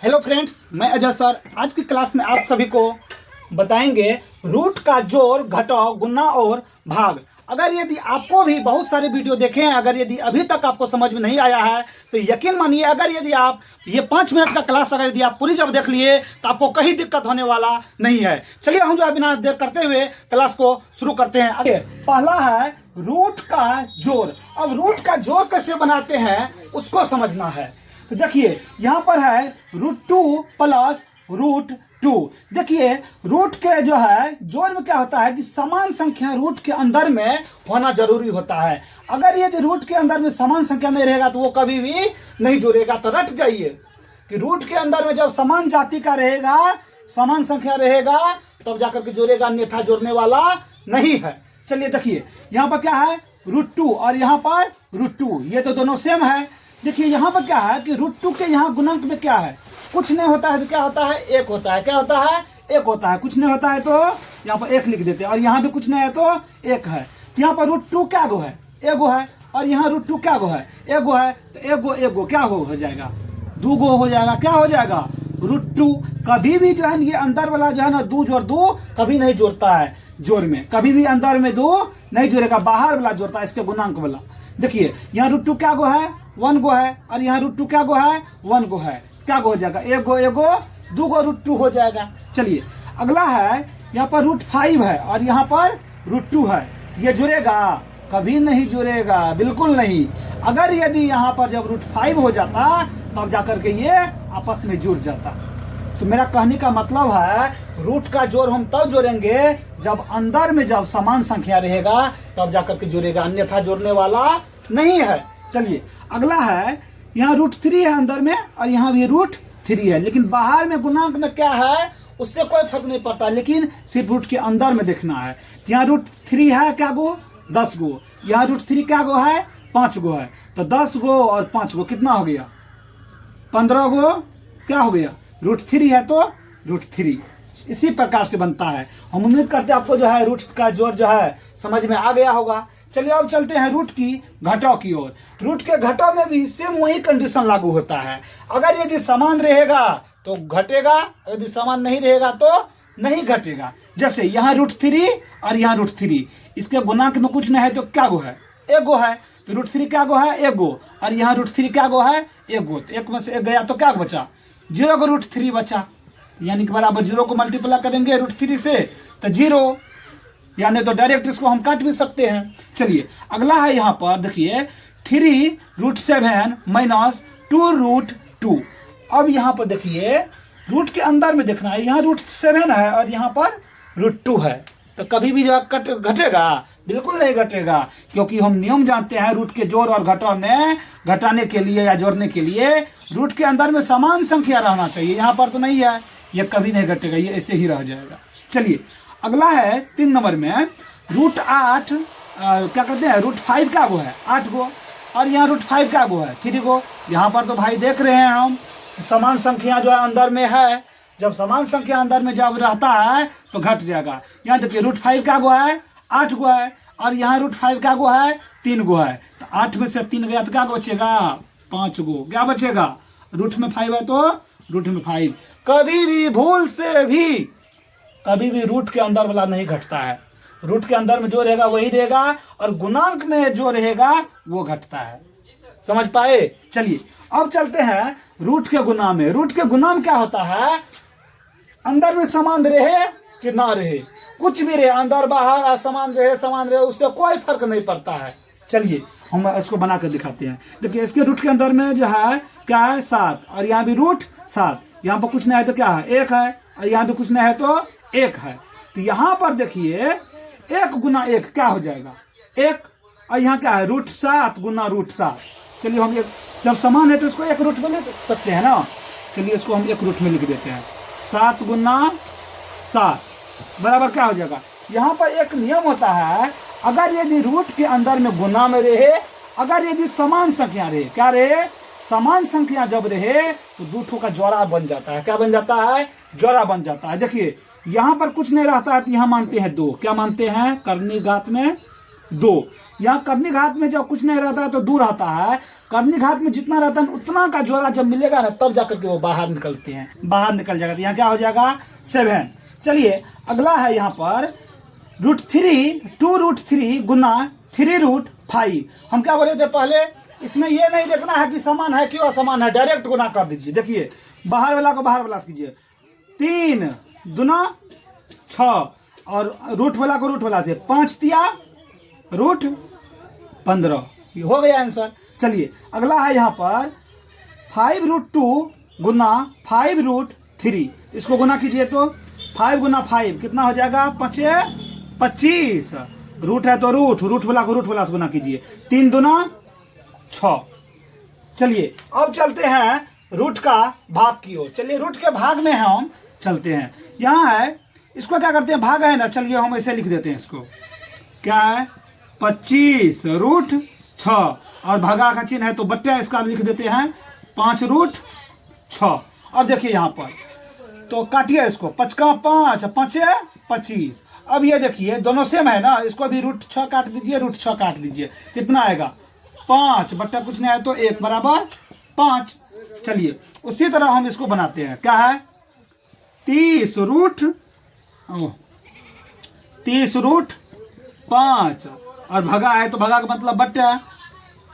Hello friends, मैं Ajay sir आज की क्लास में आप सभी को बताएंगे रूट का जोड़, घटाव, गुना और भाग। अगर यदि आपको भी बहुत सारे वीडियो देखे हैं, अगर यदि अभी तक आपको समझ में नहीं आया है तो यकीन मानिए, अगर यदि आप ये 5 मिनट का क्लास अगर यदि आप पूरी जब देख लिए तो आपको कहीं दिक्कत होने वाला नहीं है। चलिए हम जो बिना देर करते हुए क्लास को शुरू करते हैं। आगे पहला है रूट का जोड़। अब रूट का जोड़ कैसे बनाते हैं उसको समझना है। तो देखिए यहाँ पर है √2 प्लस √2। देखिए रूट के जो है जोड़ में क्या होता है कि समान संख्या रूट के अंदर में होना जरूरी होता है। अगर यदि रूट के अंदर में समान संख्या नहीं रहेगा तो वो कभी भी नहीं जुड़ेगा। तो रट जाइए कि रूट के अंदर में जब समान जाति का रहेगा, समान संख्या रहेगा तब जाकर के जोड़ेगा, अन्यथा जोड़ने वाला नहीं है। चलिए देखिए यहाँ पर क्या है √2 और यहाँ पर √2, ये तो दोनों सेम है। देखिए यहाँ पर क्या है कि √2 के यहाँ गुणांक में क्या है, कुछ नहीं होता है तो क्या होता है, एक होता है। क्या होता है, एक होता है। कुछ नहीं होता है तो यहाँ पर एक लिख देते हैं, और यहाँ भी कुछ नहीं है तो एक है। यहाँ पर √2 क्या गो है, एगो है, और यहाँ √2 क्या गो है, एगो है। तो एगो क्या हो जाएगा, 2 गो हो जाएगा। क्या हो जाएगा, √2। कभी भी जो है ये अंदर वाला जो है ना 2 जोड़ 2 कभी नहीं जोड़ता है जोड़ में, कभी भी अंदर में 2 नहीं जोड़ेगा, बाहर वाला जोड़ता है इसके गुणांक वाला। देखिए यहाँ √2 क्या गो है, 1 गो है, और यहाँ √2 क्या गो है, 1 गो है। क्या गो हो जाएगा, एगो 2 गो √2 हो जाएगा। चलिए अगला है यहाँ पर √5 है और यहाँ पर √2 है। ये जुड़ेगा, कभी नहीं जुड़ेगा, बिल्कुल नहीं। अगर यदि यहाँ पर जब √5 हो जाता तब जाकर के ये आपस में जुड़ जाता। तो मेरा कहने का मतलब है रूट का जोड़ हम तब जोड़ेंगे जब अंदर में जब समान संख्या रहेगा तब जाकर के जुड़ेगा, अन्यथा जोड़ने वाला नहीं है। चलिए अगला है यहाँ √3 है अंदर में और यहाँ भी √3 है, लेकिन बाहर में गुणांक में क्या है उससे कोई फर्क नहीं पड़ता, लेकिन सिर्फ रूट के अंदर में देखना है। यहाँ √3 है क्या गो, 10 गो। यहाँ √3 क्या गो है, 5 गो है। तो 10 गो और 5 गो कितना हो गया, 15 गो क्या हो गया, √3 है तो √3। इसी प्रकार से बनता है। हम उम्मीद करते हैं आपको जो है रूट का जोड़ जो है समझ में आ गया होगा। चलिए अब चलते हैं रूट की घटाव की ओर। रूट के घटाव में भी सेम वही कंडीशन लागू होता है। अगर यदि समान रहेगा तो घटेगा, यदि समान नहीं रहेगा तो नहीं घटेगा। जैसे यहाँ √3 और यहाँ √3, इसके गुणांक में कुछ नहीं है तो क्या गो है, एगो है। तो √3 क्या गो है, एगो, और यहाँ √3 क्या गो है, एगो। तो एक में से एक गया तो क्या बचा, 0 को √3 बचा, यानी कि बराबर 0 को मल्टीप्लाई करेंगे √3 से तो 0, यानी तो डायरेक्ट इसको हम काट भी सकते हैं। चलिए अगला है यहाँ पर देखिए 3√7 माइनस 2√2। अब यहाँ पर देखिए रूट के अंदर में देखना है, यहाँ √7 है और यहाँ पर √2 है। तो कभी भी जो घटेगा, बिल्कुल नहीं घटेगा, क्योंकि हम नियम जानते हैं रूट के जोड़ और घटाव में घटाने के लिए या जोड़ने के लिए रूट के अंदर में समान संख्या रहना चाहिए। यहाँ पर तो नहीं है, ये कभी नहीं घटेगा, ये ऐसे ही रह जाएगा। चलिए अगला है 3 नंबर में √8 क्या कहते हैं, √5 क्या गो है, 8 गो, और यहाँ √5 क्या गो है, 3 गो। यहाँ पर तो भाई देख रहे हैं हम समान संख्या जो है अंदर में है, जब समान संख्या अंदर में जब रहता है तो घट जाएगा। यहाँ देखिए √5 क्या गो है, 8 गो है, और यहाँ √5 क्या गो है, 3 गो है। तो 8 में से 3 गया तो क्या बचेगा, 5 गो। क्या बचेगा, रूट में 5 है तो रूट में 5। कभी भी भूल से भी कभी भी रूट के अंदर वाला नहीं घटता है। रूट के अंदर में जो रहेगा वही रहेगा, और गुणांक में जो रहेगा वो घटता है। समझ पाए। चलिए अब चलते हैं रूट के गुना में। रूट के गुना में क्या होता है, अंदर में समान रहे कि ना रहे, कुछ भी रहे, अंदर बाहर असमान रहे, उससे कोई फर्क नहीं पड़ता है। चलिए हम इसको बना कर दिखाते हैं। देखिए इसके रूट के अंदर में जो है क्या है, 7, और यहाँ भी √7। यहाँ पर कुछ नहीं है तो क्या है, 1 है, और यहाँ भी कुछ नहीं है तो 1 है। तो यहाँ पर देखिए 1 गुना 1 क्या हो जाएगा, 1, और यहाँ क्या है √7 गुना √7। चलिए हम एक जब समान है तो इसको एक रूट में लिख सकते हैं ना। चलिए इसको हम एक रूट में लिख देते हैं, 7 गुना 7 बराबर क्या हो जाएगा। यहाँ पर एक नियम होता है, अगर यदि रूट के अंदर में गुना में रहे, अगर यदि समान संख्या रहे, क्या रहे, समान संख्या जब रहे तो 2 का जोड़ा बन जाता है। क्या बन जाता है, जोड़ा बन जाता है। देखिए यहाँ पर कुछ नहीं रहता है तो यहाँ मानते हैं 2, क्या मानते हैं, करनी घात में 2। यहाँ कर्णिघात में जब कुछ नहीं रहता है तो 2 रहता है, कर्णिघात में जितना रहता है उतना का जोड़ा जब मिलेगा ना तब जाकर के वो बाहर निकलते हैं, बाहर निकल जाएगा। तो यहाँ क्या हो जाएगा 7। चलिए अगला है यहाँ पर √3, 2√3 गुना 3√5। हम क्या बोले थे पहले, इसमें ये नहीं देखना है कि समान है कि असमान है, डायरेक्ट गुना कर दीजिए। देखिए बाहर वाला को बाहर वाला से कीजिए, 3 दूना 6 और रूट वाला को रूट वाला से 5 तिया √15, ये हो गया आंसर। चलिए अगला है यहाँ पर 5√2 गुना 5√3, इसको गुना कीजिए तो 5 गुना 5 कितना हो जाएगा 25। रूट है तो रूट वाला को रूट वाला से गुना कीजिए, 3 दूना 6। चलिए अब चलते हैं रूट का भाग की ओर। चलिए रूट के भाग में हम चलते हैं। यहाँ है, इसको क्या करते हैं, भाग है ना, चलिए हम ऐसे लिख देते हैं इसको, क्या है 25√6 और भागा का चिन्ह है तो बट्टा इसका लिख देते हैं 5√6। अब देखिए यहाँ पर तो काटिए इसको, 5 का 5 5 25। अब ये देखिए दोनों सेम है ना, इसको भी √6 काट दीजिए, √6 काट दीजिए, कितना आएगा 5 बट्टा कुछ नहीं है तो 1 बराबर 5। चलिए उसी तरह हम इसको बनाते हैं, क्या है 30√5 और भगा है तो भगा का मतलब बट्टा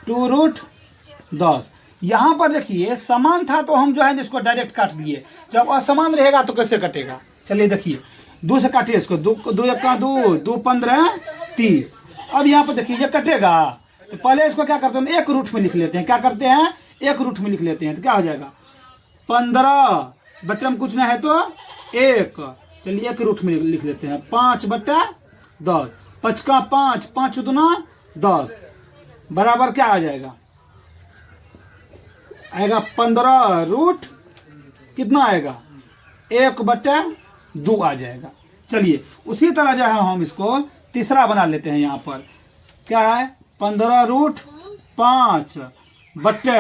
2√10। यहाँ पर देखिए समान था तो हम जो है इसको डायरेक्ट काट दिए, जब असमान रहेगा तो कैसे कटेगा। चलिए देखिए 2 से काटिए इसको, 2 1 का 2 2 15 30। अब यहाँ पर देखिए ये कटेगा तो पहले इसको क्या करते हैं, हम 1 रूट में लिख लेते हैं। क्या करते हैं 1 रूट में लिख लेते हैं तो क्या हो जाएगा 15 बट्टा में कुछ नहीं है तो 1। चलिए 1 रूट में लिख लेते हैं, 5/10, 5 का 5 5 दूना 10 बराबर क्या आ जाएगा, आएगा 15 कितना आएगा 1/2 आ जाएगा। चलिए उसी तरह जो है हम इसको तीसरा बना लेते हैं। यहाँ पर क्या है 15√5 बट्टे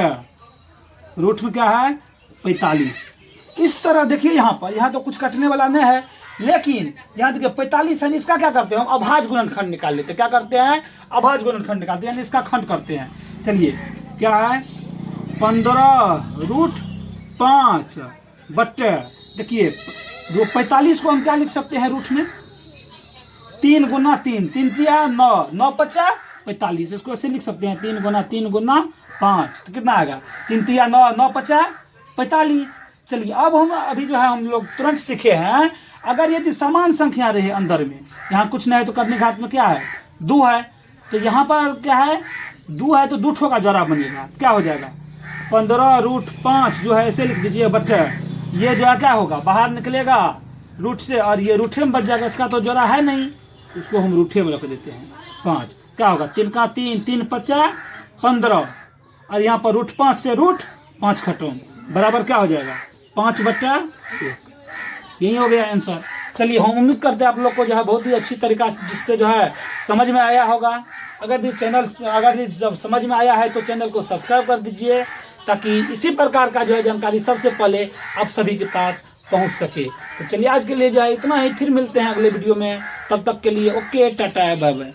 रूट में क्या है 45। इस तरह देखिए यहाँ पर, यहाँ तो कुछ कटने वाला नहीं है, लेकिन यहाँ देखिए 45 है, इसका क्या करते हैं हम अभाज्य गुणनखंड निकाल लेते हैं। क्या करते हैं अभाज्य गुणनखंड निकालते हैं, इसका खंड करते हैं। चलिए क्या है 15√5 बट्टे, देखिए 45 को हम क्या लिख सकते हैं रूट में 3 गुना 3 3 तिया 9 9 5 45, इसको ऐसे लिख सकते हैं 3 गुना 3 गुना 5 तो कितना आएगा 3 तिया 9 9 5 45। चलिए अब हम अभी जो है हम लोग तुरंत सीखे हैं, अगर यदि समान संख्या रहे अंदर में, यहाँ कुछ नहीं है तो कर्णिघात में क्या है 2 है, तो यहाँ पर क्या है 2 है तो 2 ठो का जोड़ा बनेगा, क्या हो जाएगा 15√5 जो है ऐसे लिख दीजिए बट्टे, ये जो है क्या होगा बाहर निकलेगा रूट से और ये रूठे में बच जाएगा, इसका तो जोड़ा है नहीं, इसको हम रूठे में रख देते हैं 5। क्या होगा 3 का 3 3 5 15 और यहाँ पर √5 से √5 खत्म बराबर क्या हो जाएगा 5/1। यही हो गया आंसर। चलिए हम उम्मीद करते हैं आप लोग को जो है बहुत ही अच्छी तरीका से जिससे जो है समझ में आया होगा। अगर जब समझ में आया है तो चैनल को सब्सक्राइब कर दीजिए, ताकि इसी प्रकार का जो है जानकारी सबसे पहले आप सभी के पास पहुंच सके। तो चलिए आज के लिए जो है इतना ही, फिर मिलते हैं अगले वीडियो में, तब तक के लिए ओके टाटा बाय बाय।